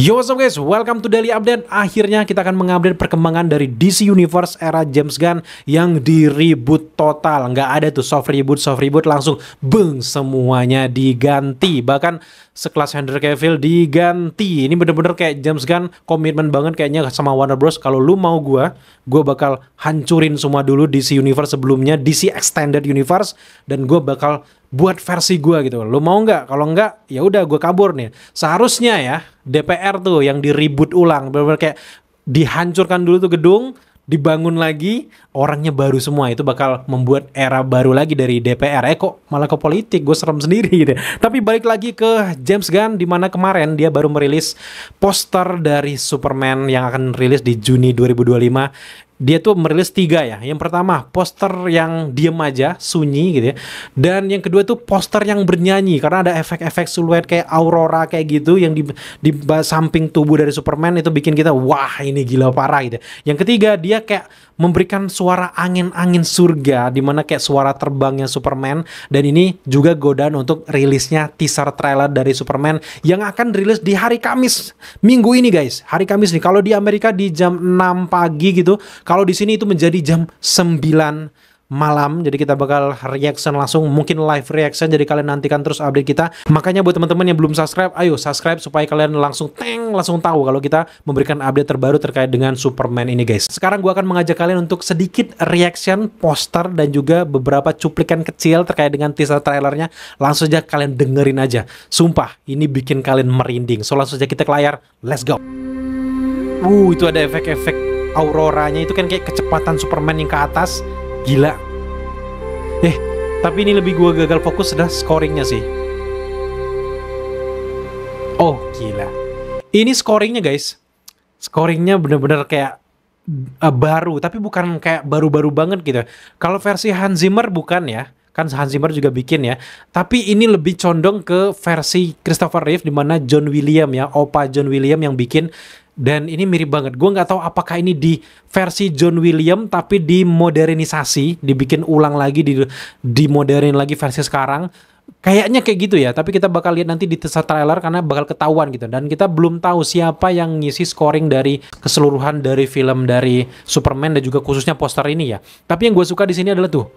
Yo, what's up guys, welcome to Daily Update. Akhirnya kita akan mengupdate perkembangan dari DC Universe era James Gunn yang di reboot total. Nggak ada tuh soft reboot, langsung beng, semuanya diganti. Bahkan sekelas Henry Cavill diganti. Ini bener-bener kayak James Gunn komitmen banget kayaknya sama Warner Bros. Kalau lu mau gue bakal hancurin semua dulu DC Universe sebelumnya, DC Extended Universe, dan gue bakal buat versi gue gitu. Lu mau nggak? Kalau nggak, ya udah gue kabur nih. Seharusnya ya DPR tuh yang di reboot ulang, bener-bener kayak dihancurkan dulu tuh gedung, dibangun lagi, orangnya baru semua. Itu bakal membuat era baru lagi dari DPR. Kok malah ke politik, gue serem sendiri gitu. Tapi balik lagi ke James Gunn, dimana kemarin dia baru merilis poster dari Superman yang akan rilis di Juni 2025. Dia tuh merilis 3 ya. Yang pertama poster yang diem aja, sunyi gitu ya. Dan yang kedua tuh poster yang bernyanyi, karena ada efek-efek siluet kayak aurora kayak gitu yang di samping tubuh dari Superman, itu bikin kita wah ini gila parah gitu. Yang ketiga dia kayak memberikan suara angin-angin surga, dimana kayak suara terbangnya Superman. Dan ini juga godaan untuk rilisnya teaser trailer dari Superman yang akan rilis di hari Kamis minggu ini guys. Hari Kamis nih. Kalau di Amerika di jam 6 pagi gitu. Kalau di sini itu menjadi jam 9 malam, jadi kita bakal reaction langsung, mungkin live reaction, jadi kalian nantikan terus update kita. Makanya buat teman-teman yang belum subscribe, ayo subscribe supaya kalian langsung tahu kalau kita memberikan update terbaru terkait dengan Superman ini guys. Sekarang gua akan mengajak kalian untuk sedikit reaction poster dan juga beberapa cuplikan kecil terkait dengan teaser trailernya. Langsung aja kalian dengerin aja, sumpah ini bikin kalian merinding. So langsung aja kita ke layar, let's go. Itu ada efek-efek auroranya, itu kan kayak kecepatan Superman yang ke atas. Gila. Tapi ini lebih gua gagal fokus dah scoringnya sih. Oh gila. Ini scoringnya guys. Scoringnya bener-bener kayak baru, tapi bukan kayak baru-baru banget gitu. Kalau versi Hans Zimmer bukan ya. Kan Hans Zimmer juga bikin ya. Tapi ini lebih condong ke versi Christopher Reeve, dimana John Williams ya, Opa John Williams yang bikin. Dan ini mirip banget. Gue nggak tahu apakah ini di versi John Williams tapi dimodernisasi, dibikin ulang lagi, dimodernin lagi versi sekarang. Kayaknya kayak gitu ya. Tapi kita bakal lihat nanti di teaser trailer karena bakal ketahuan gitu. Dan kita belum tahu siapa yang ngisi scoring dari keseluruhan dari film dari Superman dan juga khususnya poster ini ya. Tapi yang gue suka di sini adalah tuh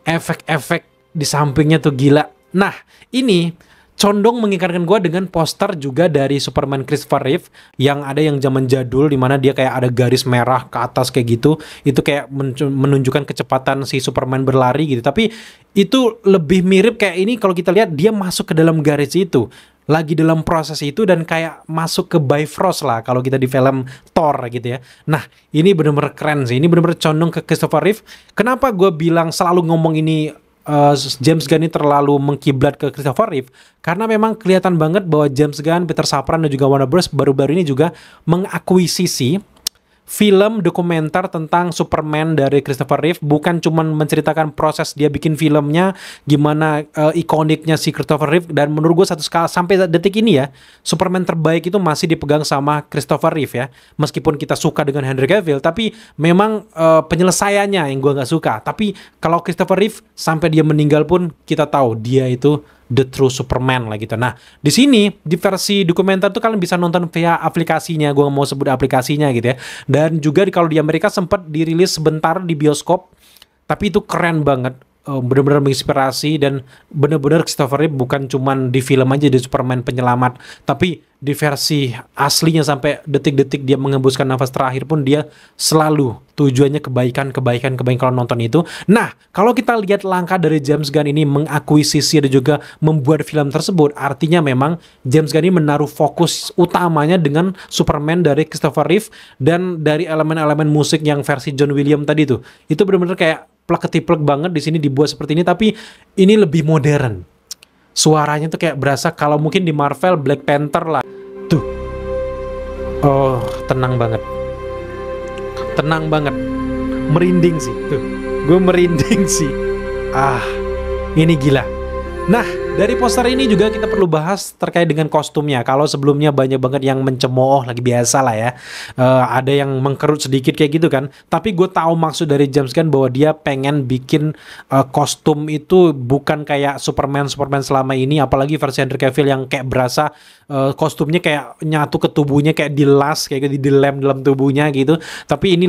efek-efek di sampingnya tuh gila. Nah ini condong mengingatkan gue dengan poster juga dari Superman Christopher Reeve yang ada yang zaman jadul, dimana dia kayak ada garis merah ke atas kayak gitu. Itu kayak menunjukkan kecepatan si Superman berlari gitu. Tapi itu lebih mirip kayak ini, kalau kita lihat dia masuk ke dalam garis itu, lagi dalam proses itu, dan kayak masuk ke Bifrost lah kalau kita di film Thor gitu ya. Nah ini bener-bener keren sih. Ini bener-bener condong ke Christopher Reeve. Kenapa gue bilang selalu ngomong ini James Gunn ini terlalu mengkiblat ke Christopher Reeve? Karena memang kelihatan banget bahwa James Gunn, Peter Safran dan juga Warner Bros baru-baru ini juga mengakuisisi film dokumenter tentang Superman dari Christopher Reeve. Bukan cuma menceritakan proses dia bikin filmnya, gimana ikoniknya si Christopher Reeve. Dan menurut gue sampai detik ini ya, Superman terbaik itu masih dipegang sama Christopher Reeve ya. Meskipun kita suka dengan Henry Cavill, tapi memang penyelesaiannya yang gue gak suka. Tapi kalau Christopher Reeve sampai dia meninggal pun kita tahu dia itu the true Superman lah gitu. Nah di sini di versi dokumenter tuh kalian bisa nonton via aplikasinya, gue nggak mau sebut aplikasinya gitu ya. Dan juga kalau di Amerika sempat dirilis sebentar di bioskop, tapi itu keren banget. Bener-bener menginspirasi, dan bener-bener Christopher Reeve bukan cuman di film aja di Superman penyelamat, tapi di versi aslinya sampai detik-detik dia mengembuskan nafas terakhir pun dia selalu tujuannya kebaikan kalau nonton itu. Nah kalau kita lihat langkah dari James Gunn ini mengakuisisi dan juga membuat film tersebut, artinya memang James Gunn ini menaruh fokus utamanya dengan Superman dari Christopher Reeve, dan dari elemen-elemen musik yang versi John Williams tadi tuh, itu bener-bener kayak plek-ketiplek banget di sini dibuat seperti ini, tapi ini lebih modern. Suaranya tuh kayak berasa kalau mungkin di Marvel Black Panther lah. Tuh. Oh, tenang banget. Tenang banget. Merinding sih. Tuh. Gue merinding sih. Ini gila. Nah, Dari poster ini juga kita perlu bahas terkait dengan kostumnya. Kalau sebelumnya banyak banget yang mencemooh, lagi biasa lah ya. Ada yang mengkerut sedikit kayak gitu kan. Tapi gue tahu maksud dari James Gunn bahwa dia pengen bikin kostum itu bukan kayak Superman selama ini. Apalagi versi Henry Cavill yang kayak berasa kostumnya kayak nyatu ke tubuhnya, kayak dilas, kayak dilem dalam tubuhnya gitu. Tapi ini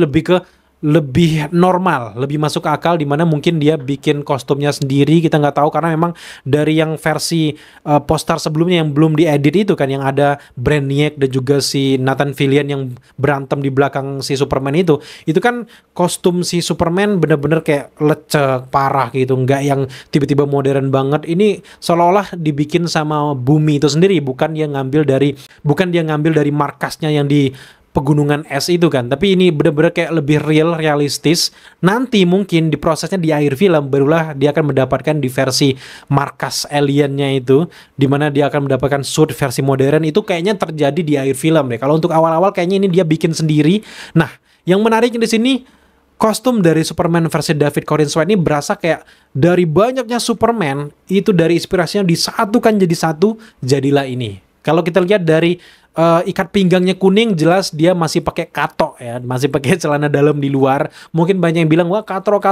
lebih normal, lebih masuk ke akal, dimana mungkin dia bikin kostumnya sendiri, kita nggak tahu karena memang dari yang versi poster sebelumnya yang belum diedit itu kan, yang ada Brainiac dan juga si Nathan Fillion yang berantem di belakang si Superman itu kan kostum si Superman bener-bener kayak lecek parah gitu, nggak yang tiba-tiba modern banget. Ini seolah-olah dibikin sama bumi itu sendiri, bukan dia ngambil dari markasnya yang di pegunungan es itu kan, tapi ini bener-bener kayak lebih realistis. Nanti mungkin di prosesnya di akhir film barulah dia akan mendapatkan di versi markas aliennya itu, dimana dia akan mendapatkan suit versi modern. Itu kayaknya terjadi di akhir film deh. Kalau untuk awal-awal kayaknya ini dia bikin sendiri. Nah, yang menariknya di sini kostum dari Superman versi David Corenswet ini berasa kayak dari banyaknya Superman itu, dari inspirasinya disatukan jadi satu, jadilah ini. Kalau kita lihat dari ikat pinggangnya kuning, jelas dia masih pakai katok ya, masih pakai celana dalam di luar. Mungkin banyak yang bilang wah katro,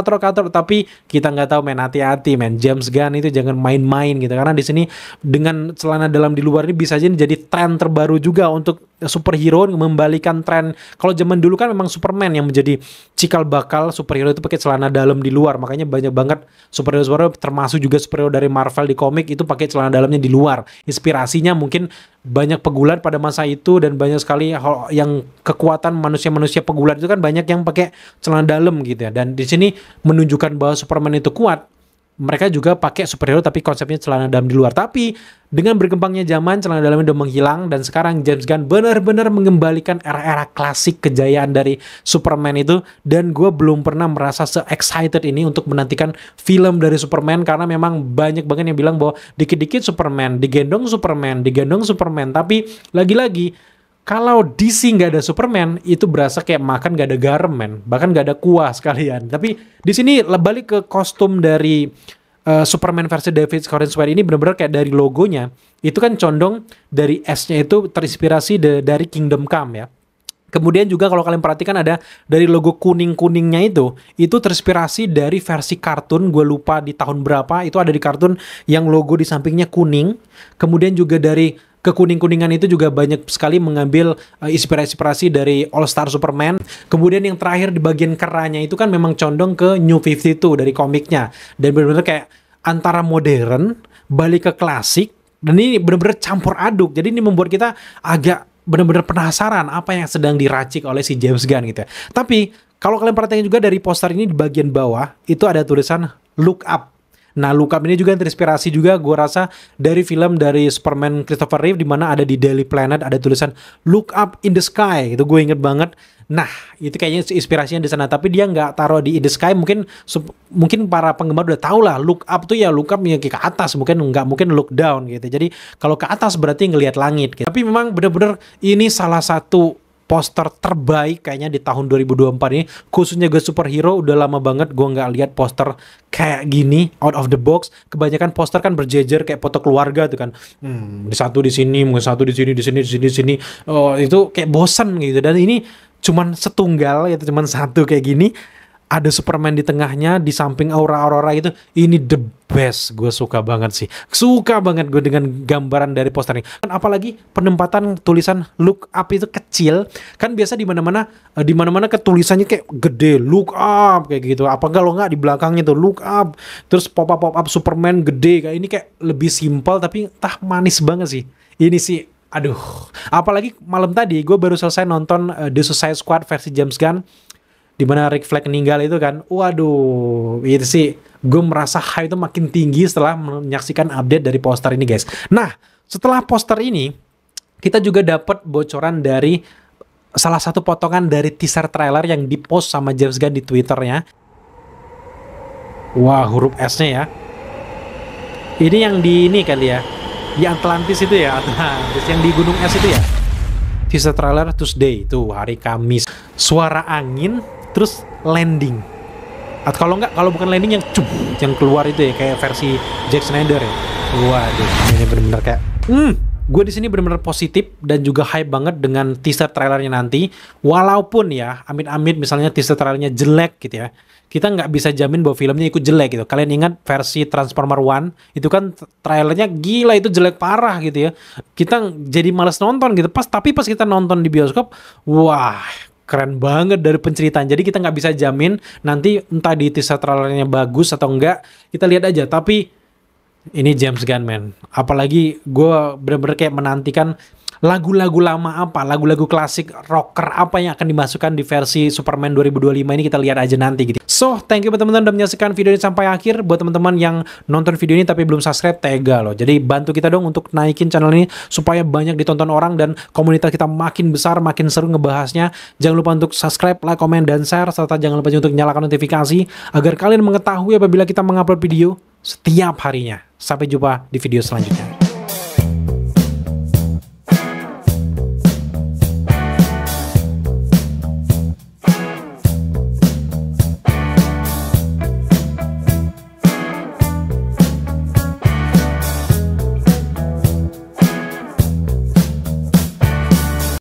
tapi kita nggak tahu men, hati-hati men, James Gunn itu jangan main-main gitu, karena di sini dengan celana dalam di luar ini bisa jadi tren terbaru juga untuk superhero, membalikan tren. Kalau zaman dulu kan memang Superman yang menjadi cikal bakal superhero itu pakai celana dalam di luar, makanya banyak banget superhero termasuk juga superhero dari Marvel di komik itu pakai celana dalamnya di luar. Inspirasinya mungkin banyak pegulat pada masa itu, dan banyak sekali yang kekuatan manusia-manusia pegulat itu kan banyak yang pakai celana dalam gitu ya. Dan di sini menunjukkan bahwa Superman itu kuat. Mereka juga pakai superhero tapi konsepnya celana dalam di luar. Tapi dengan berkembangnya zaman, celana dalamnya udah menghilang, dan sekarang James Gunn benar-benar mengembalikan era-era klasik kejayaan dari Superman itu. Dan gue belum pernah merasa se-excited ini untuk menantikan film dari Superman, karena memang banyak banget yang bilang bahwa dikit-dikit Superman, digendong Superman. Tapi lagi-lagi kalau DC nggak ada Superman, itu berasa kayak makan nggak ada garam men, bahkan nggak ada kuah sekalian. Tapi di sini balik ke kostum dari Superman versi David Corenswet ini, benar-benar kayak dari logonya itu kan condong dari S-nya itu terinspirasi dari Kingdom Come ya. Kemudian juga kalau kalian perhatikan ada dari logo kuning-kuningnya itu terinspirasi dari versi kartun, gue lupa di tahun berapa, itu ada di kartun yang logo di sampingnya kuning. Kemudian juga dari kekuning-kuningan itu juga banyak sekali mengambil inspirasi dari All Star Superman. Kemudian yang terakhir di bagian kerahnya itu kan memang condong ke New 52 dari komiknya. Dan benar-benar kayak antara modern, balik ke klasik, dan ini benar-benar campur aduk. Jadi ini membuat kita agak benar-benar penasaran apa yang sedang diracik oleh si James Gunn gitu ya. Tapi kalau kalian perhatikan juga dari poster ini di bagian bawah itu ada tulisan Look Up. Nah, Look Up ini juga terinspirasi juga gue rasa dari film dari Superman Christopher Reeve, di mana ada di Daily Planet ada tulisan Look Up in the Sky. Itu gue inget banget. Nah, itu kayaknya inspirasinya di sana, tapi dia nggak taruh di in the sky. Mungkin para penggemar udah tahu lah, look up tuh ya look up ya ke atas, mungkin look down gitu. Jadi kalau ke atas berarti ngelihat langit gitu. Tapi memang bener-bener ini salah satu poster terbaik kayaknya di tahun 2024 ini, khususnya gue superhero. Udah lama banget gue nggak lihat poster kayak gini out of the box. Kebanyakan poster kan berjejer kayak foto keluarga tuh kan, satu di sini, mungkin satu di sini. Oh, itu kayak bosan gitu. Dan ini cuman setunggal, yaitu cuman satu kayak gini. Ada Superman di tengahnya, di samping aura-aurora itu. Ini the best, gue suka banget sih. Suka banget gue dengan gambaran dari poster ini. Apalagi penempatan tulisan Look Up itu kecil. Kan biasa di mana-mana ketulisannya kayak gede, Look Up kayak gitu. Apa kalau nggak di belakangnya tuh Look Up. Terus pop up Superman gede. Kayak ini kayak lebih simpel tapi entah manis banget sih. Ini sih, aduh. Apalagi malam tadi gue baru selesai nonton The Suicide Squad versi James Gunn, dimana Rick Flag meninggal itu kan. Waduh, itu sih gue merasa hype itu makin tinggi setelah menyaksikan update dari poster ini guys. Nah, setelah poster ini kita juga dapat bocoran dari salah satu potongan dari teaser trailer yang dipost sama James Gunn di Twitternya. Wah, huruf S-nya ya. Ini yang di ini kali ya, di Atlantis itu ya, Atlantis yang di Gunung Es itu ya. Teaser trailer Tuesday, tuh hari Kamis. Suara angin terus landing, atau kalau bukan landing yang keluar itu ya kayak versi Zack Snyder ya. Waduh, ini bener-bener kayak, gue di sini bener-bener positif dan juga hype banget dengan teaser trailernya nanti. Walaupun ya, amit-amit misalnya teaser trailernya jelek gitu ya, kita nggak bisa jamin bahwa filmnya ikut jelek gitu. Kalian ingat versi Transformer One itu kan trailernya gila, itu jelek parah gitu ya. Kita jadi males nonton gitu. Tapi pas kita nonton di bioskop, wah, keren banget dari penceritaan. Jadi kita nggak bisa jamin nanti entah di teaser trailernya bagus atau enggak. Kita lihat aja. Tapi ini James Gunn, man. Apalagi gue bener-bener kayak menantikan lagu-lagu lama apa, lagu-lagu klasik rocker apa yang akan dimasukkan di versi Superman 2025 ini, kita lihat aja nanti gitu. So, thank you buat teman-teman udah menyaksikan video ini sampai akhir. Buat teman-teman yang nonton video ini tapi belum subscribe, tega loh. Jadi bantu kita dong untuk naikin channel ini supaya banyak ditonton orang dan komunitas kita makin besar, makin seru ngebahasnya. Jangan lupa untuk subscribe, like, komen, dan share. Serta jangan lupa juga untuk nyalakan notifikasi agar kalian mengetahui apabila kita mengupload video setiap harinya. Sampai jumpa di video selanjutnya.